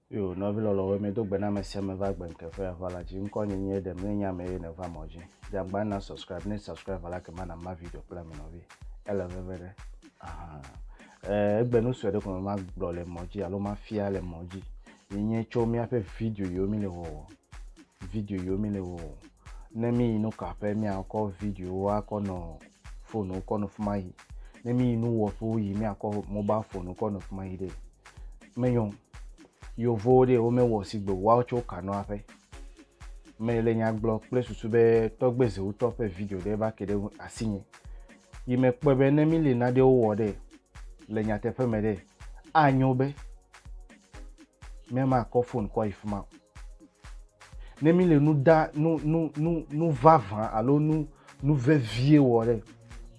Yo, no vilo lo me do bena me se me va gben ke fa la ji nko nyenye dem ne nya me ne va moji. Jamba na subscribe ala ke mana ma video plan me no vi. Ele vevere. Egbe no so de ko ma gbo le moji alo ma fia le moji. Nyenye cho mi ape video yo mi le wo. Video yo mi le wo. Ne mi no ka pe mi akọ video wa ko no phone ko no fuma yi. Ne mi no wo fo yi mi akọ mobile phone ko no fuma yi de. Meyon yo vode o me wo sigbo wa cho kanu ape me le nya blog place su be to gbese o to pe video de ba kede asinye yi me pe be ne mi le na de o wo de le nya te fe me de anyo be me ma ko phone ko ifuma ne mi le nu da nu vava alo nu ve vie wo de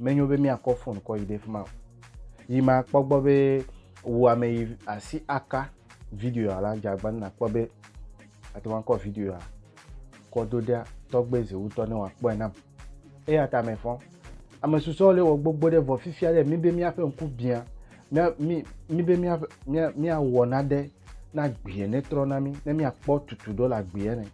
me nyo be mi akọ phone ko ide fuma yi ma pogbo be wo ame asi aka video ala jagban na kpobe ati wan ko video a ko do dia to gbeze uto ni wa po enam e ata me fon amesuso le wo gbogbo de vo fifia de mi be mi afa nku bia mi be mi awo na de na gbe ne tro na mi na mi apo tutu do la gbe ne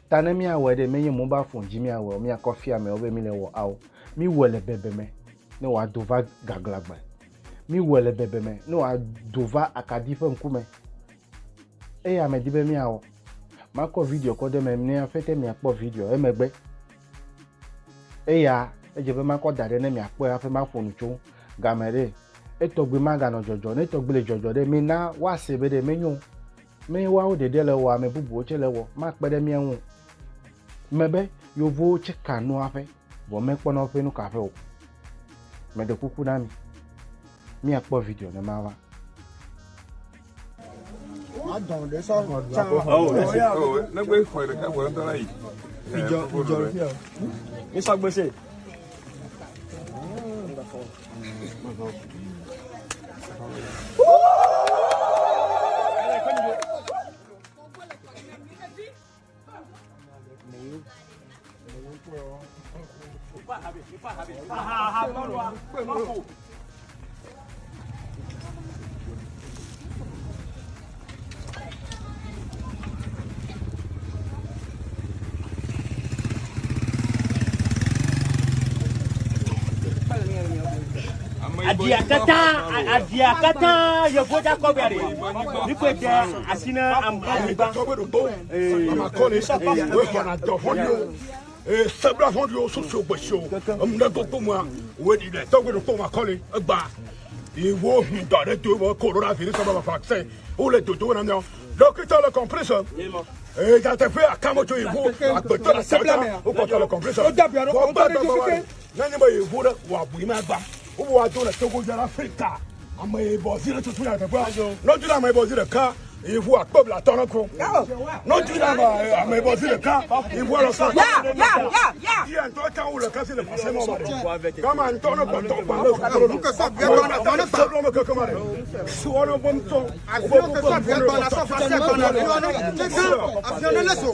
ta na mi awo de meyin mo ba fon ji mi awo mi akofia me obe mi le wo awo mi wole bebe me ne wa do va gaglagba mi wele bebe me no a dova akadife nkume e ya me dibe mi awo ma ko video ko de me ni afete mi apo video e megbe e ya e je be ma ko dade ne mi apo afi ma phone chu gamere e to gbe ma ga no jojo ne to gbe le jojo de mi na wa se be de menyu me wa o de le wa me bubu o che le wo ma pe de mi enwu mebe yo vo che kanu afi bo me po no fe nu ka fe o me de kuku na mi akpo video ne ma wa ma don de so na gbe ko re ka wo ndo la yi ijo fi o mi so gbese adia kata ye boja ko biare ni ko je asina amba ma ko le sa pa we ko na do fo ni sabra fo di o so so gbe so na go ko mo we di le to gbe to ma ko le gba iwo hun da de to wo coronavirus ba vaccin o le dodo na mi docteur le compresseur ja te fait à kamoto iwo agbeto la sabla o ko le compresseur o da bi o da bi na ni mo iwo wa bu ma gba o wa do le togo jara Africa ama e bozire tutu ya te gba no ju na ma e bozire ka iwo akpob la tono ko no ju na ma ama e bozire ka iwo lo so ya to ka o le ka se le passer mo kama ntono ko to pa lo ko so bien ko na tono so lo ko ko mare so ono bom to avion que so bien ko na so fa se ko na avion le so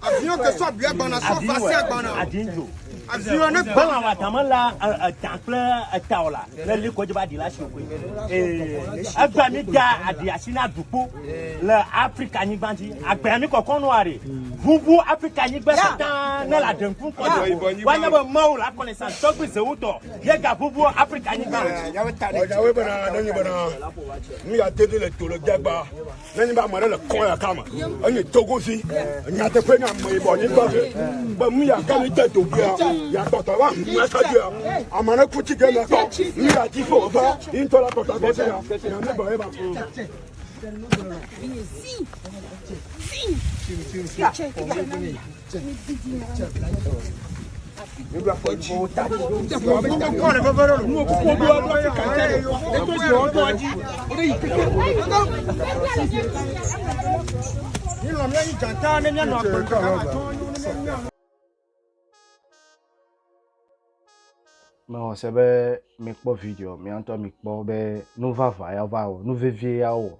avion que soit bien bon à soit facile bon avion ne bon wa tamala temple taola le ko ba di la shi ko agba mi da adi asina dupo le africa ni bandi agba mi ko kono are bubu africa ni gba tan na la den fun ko wa nya ba maw la connaissance so gbe se wuto ye ga bubu africa ni gba ya we bana na ni bana mi ya tede le to le jagba na ni ba mo le ko ya kama ani togo fi nya te pe na mo ibo ni gba ba mi ya ka ni te to bia ya to to wa mo sa dia amana ku ti ge na ko mi ya ti fo fa into la to ta go se ya me ba e ba me se be mi kpo video mi anto mi kpo be no va ya va o no vevie ya o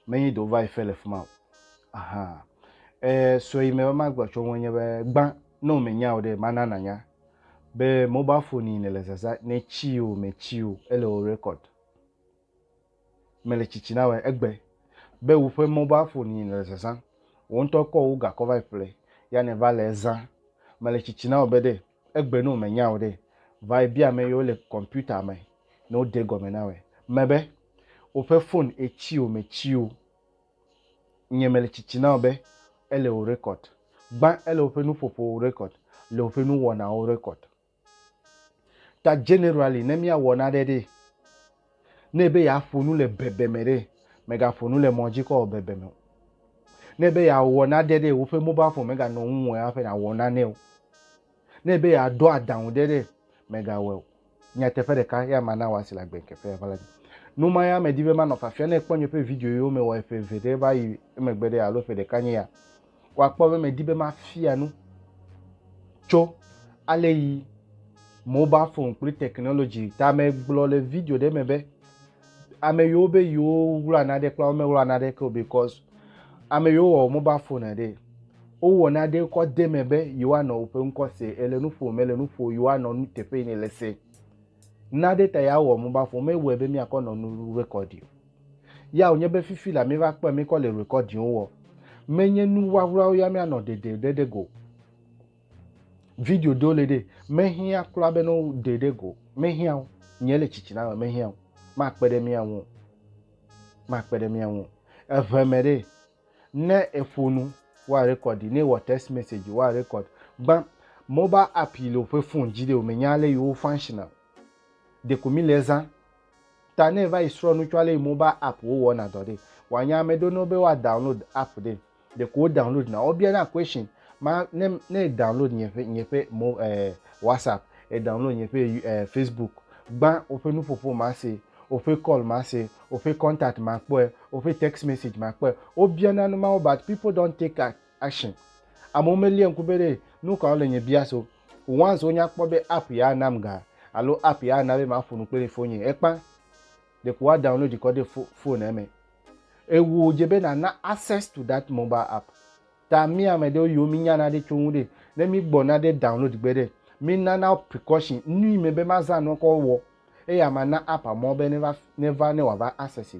me do va fele fuma so i me ma gba cho wonye be gban no me nya o de manana nya be mobile phone ni le sasa ne chiu me chiu ele o record mele chichina we egbe be wo fe mobile phone ni le sasa won to ko uga cover play ya ne va le za mele chichina obede egbe no me nya ode vai bia me yo le computer me no de go me na we mebe wo fe phone e chiu me chiu nye mele chichina obe ele o record gba ele o fe nu popo o record le o fe nu wona o record ta generally ne mi awona de ne be ya fonu le bebe mere mega fonu le moji ko bebe me ne be ya wona de wo fe mobile phone mega no nwo ya fe na wona ne o ne be ya do adan de mega we nya te fe de ka ya mana wa sila gbe ke fe vala no ma ya me di be ma no fa fe na ekponyo pe video yo me wa fe vede ba yi me gbe de ya lo fe de kanye ya wa po me di be ma fia nu cho ale yi mobile phone pre technology ta me glo le video de me be ame yo be yo wura na de kla me wura na de ko because ame yo o mobile phone de o wo na de ko de me be you are no pe nko se elenu fo you are no te pe ni lese na de ta ya wo mobile phone me we be mi akono no record ya onye be fifi la mi va pe mi ko le record wo menye nu wa wura ya mi ano de go video dole de mehia kla be no de go mehia nyele chichina mehia ma pede mi awon evemere ne efonu wa record ni wa text message wa record ba mobile app lo fe phone jide o menyale yo functional de ko mi leza ta ne va isro no twale mobile app wo wona dode wanya me do no be wa download app de ko download na obia na question ma ne download nyefe WhatsApp e download nyefe Facebook gba o fe nu fofo ma se o fe call ma se o fe contact ma pe o fe text message ma pe o bia na no ma but people don't take action amomeli enkubere nu ka ole nye bia so once onya kpo be app ya namga alo app ya na be ma fonu pe phone epa de ko download ko de phone eme ewu jebe na access to that mobile app ta mi amede o yo mi nya na de chunde let me gbo na de download gbede mi na now precaution nu me be ma za no ko wo e ya mana app mo be never ne wa ba access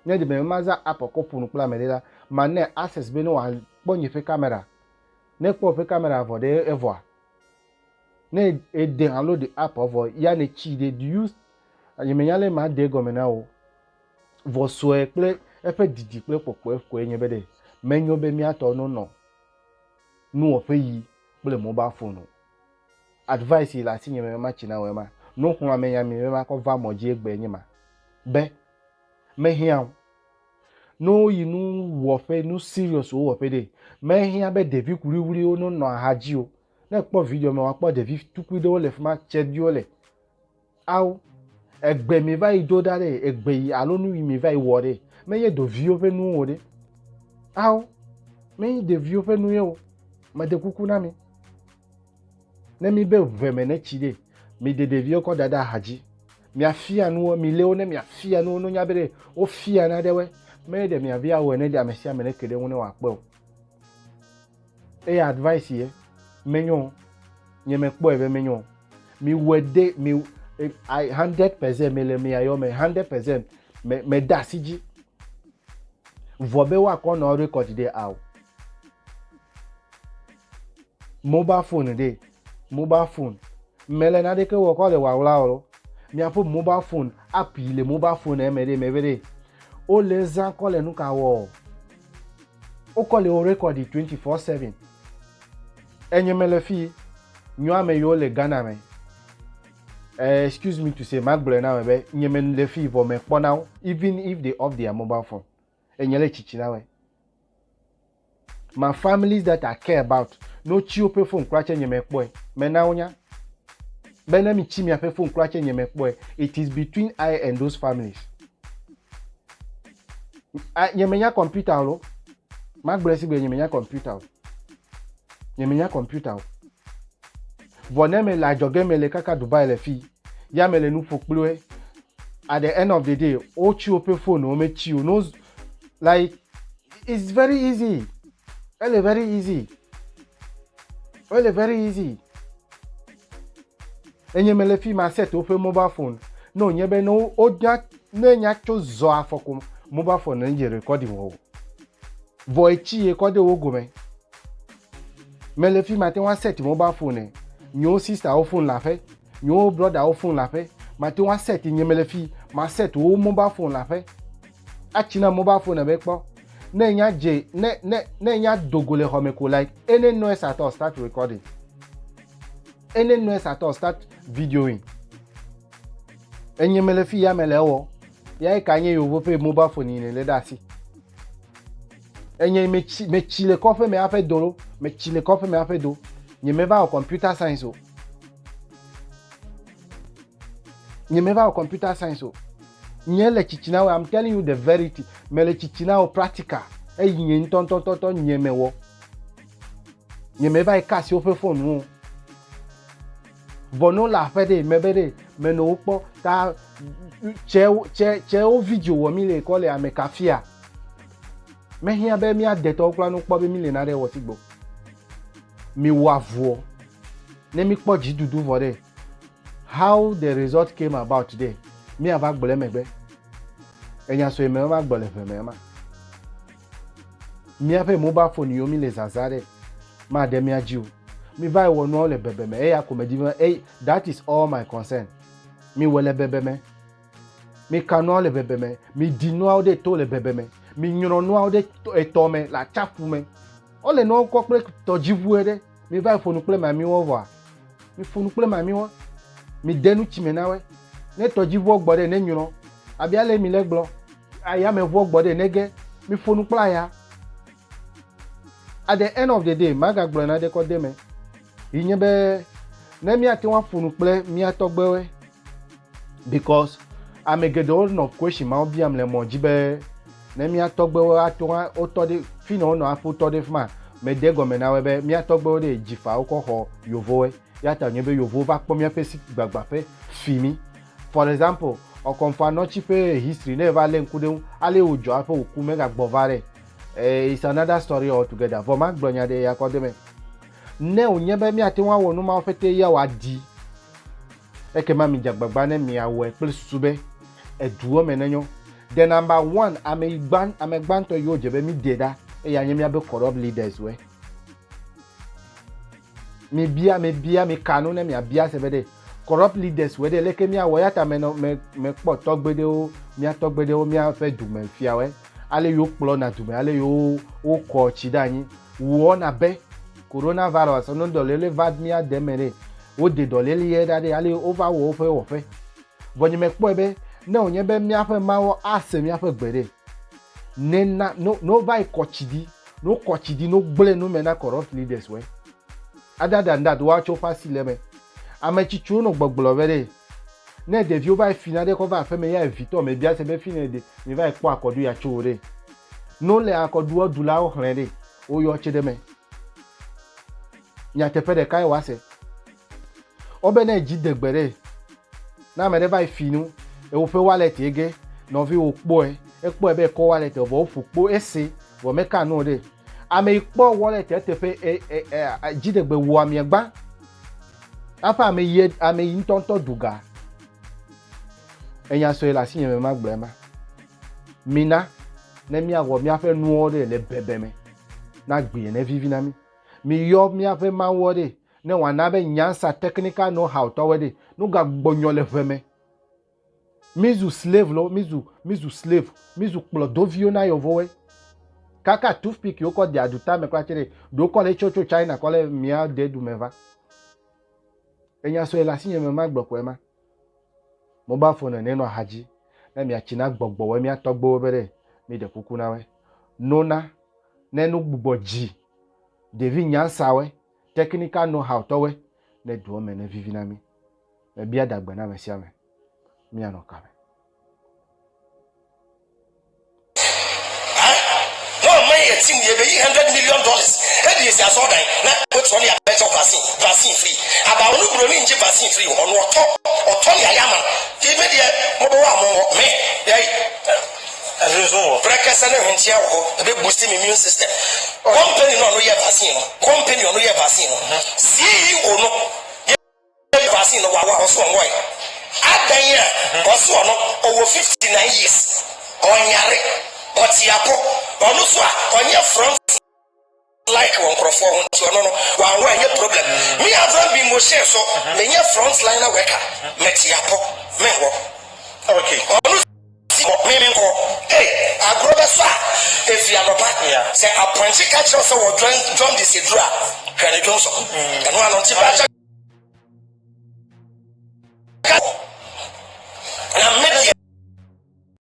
ne de be ma za app ko funu pla me de ma ne access be no wa gbonye fe camera ne po fe camera for de ever ne e download the app of ya ne chi de use yemenyale ma de gomena o vo so e ple e fe didi ple popo ko enye be de menyo be mi ato no o fe yi ple mobile phone advice la si nyeme ma china we ma no ho amenya mi ma ko va moji egbe enye ma be me hia no yi nu wo fe nu serious wo fe de me hia be de vi kuriwuri o no haji o na po video me wa po de vi tukudo le fma chedio le aw egbe mi va ido dare egbe yi alonu mi va iwo de me ye do vi o fe nu o de aw me de vi o fe nu ye o ma de kuku na mi ne mi be veme ne chide mi de vi o ko dada haji mi afia nu mi le o ne mi afia nu no nya bere o fia na de we me de mi avia we ne de amesia me ne kede won wa pe o e advice ye menyo nye me po ebe menyo mi wede mi I 100% me le mi ayo me 100% me da siji vobe wa ko no record de aw mobile phone mele na de ke wo ko le wa wla o mi apo mobile phone app ile mobile phone e me vere o le zan ko le nu ka wo o ko le o record 24/7 enye mele fi nyo ame yo le Ghana me excuse me to say magbele na be nyeme le fi vo me kpo now even if they off their mobile phone enyele chichi na we my families that I care about no chi ope phone krache nyeme kpo me na onya be na mi chi mi ape phone krache nyeme kpo it is between I and those families nyeme nya computer lo magbele si be nyeme nya computer voneme la jogeme le kaka Dubai le fi ya mele nu fokploe at the end of the day o chi ope phone o me chi o knows like it's very easy very easy enye mele fi ma set o fe mobile phone no nye be no o nya ne nya cho zo afoko mobile phone nje recording wo vo echi e ko de wo gome mele fi ma te wan set mobile phone nyo sister o phone la fe nyo brother o phone la fe ma te wan set nye mele fi ma set o mobile phone la fe achina mobile phone be po ne nya je ne nya dogole home ko like any noise at all start recording any noise at all start videoing enye mele fi ya mele wo ya ka nye yo pe mobile phone ni le dasi enye me chile kofe me afa dolo me chile kofe me afa do nye me va au computer science o nye me va au computer science o nye le chichina I'm telling you the verity me le chichina o practical e nye nton nye me wo nye me va e kasi o fe phone wo vono la fe de me be de me no po ta che o video wo mi le ko le ame kafia me hia be mi ade to kura no po be mi le na re wo tigbo mi wa vuo ne mi po ji dudu for there how the result came about today mi ava gbole megbe enya so me ma gbole fe me ma mi afa mobile phone yo mi le zazare ma de mi ajiu mi vai wo no le bebe me e ya komedi me that is all my concern mi wele bebe me mi kanu le bebe me mi dinu au de to le bebe me mi nyoro no au de to me la chafu me o le no ko pe to jivu ede mi vai phone ple ma mi wo wa mi phone ple ma mi wo mi denu chime na we ne to jivu ogbode ne nyoro abi ale mi le gbo aya me vo ogbode nege mi phone ple aya at the end of the day maga gbo na de ko de me inye be na mi ati wan phone ple mi atogbe we because I'm a good old no question ma obi am le mo jibe na mi atogbe we atuwa o to de fino no afu to de fma me de go me na we be mi atogbe we de jifa o ko ho yovo we ya ta nye be yovo va po mi afa si gbagba fe fimi for example o konfa no chi fe history never le nkude ale ojo afa oku me ga gbovare it's another story altogether for ma gbronya de ya ko de me ne onye be mi ati wan wo no ma fete ya wa di eke ma mi jagbagba ne mi awe ple sube eduo menenyo the number 1 amegban to yo jebe mi deda e ya nyemi abe corrupt leaders we mi bia mi kanu ne mi abia sebede corrupt leaders we de leke mi awo ya ta me po togbede o mi atogbede o mi afa du me fia we ale yo plo na du me ale yo o ko chidanyi wo na be coronavirus no do lele vad mi ademere o de do lele ye dade ale over wo fe wo fe bonyi me po ebe na onye be mi afa ma wo ase mi afa gbere ne na no vai kochidi no gble no me na corrupt leaders we other than that wa cho fasi leme amachichu no gbogbolo vere ne de vi o vai finale ko va fe me ya Victor me bia se be finale mi vai po akodu ya chore no le akodu odula o hrede o yo chede me nya te fe de kai wa se obe na ji degbere na me de vai finu e wo fe wallet ege no vi okpo ekpo ebe ko wallet obo fukpo ese wo meka no de ame ikpo wallet te fe ji degbe wo ami egba afa ame yintonto duga enya so ela sinye me magblema mina ne mi awo mi afa nu ore le bebe me na gbe ne vivi na mi yo mi afa ma wore ne wa na be nyansa technical know how to we de no ga gbonyo le feme mizu slave lo mizu slave mizu plodovio na yovowe kaka toothpick yoko di aduta me kwa chere do ko le chocho China ko le mia de du meva enya so ela sinye me magboko ema mo ba phone ne no haji na mi achina gbogbo we mi atogbo bere mi de kuku na we nona ne no gbugbo ji devi nyansa we technical know how to we ne do me ne vivi na mi e bia dagba na me sia me mi anoka me $100 million. That is as all that. What's only a better vaccine free. About no growing vaccine free on what top or Tony Ayaman. Give me the mobile me. Breakfast and a bit boosting immune system. Company on your vaccine. Company on your vaccine. See or no. vaccine no wa so on boy adan ya oso no over 59 years onyare otiapo onu so a onye front like one crofo nti ono no wa ye problem me have been mo share so me nye front liner worker metiapo me wo okay onu me ko hey agrobe so if you are not say appointed catch us or join this dra can you do so and one on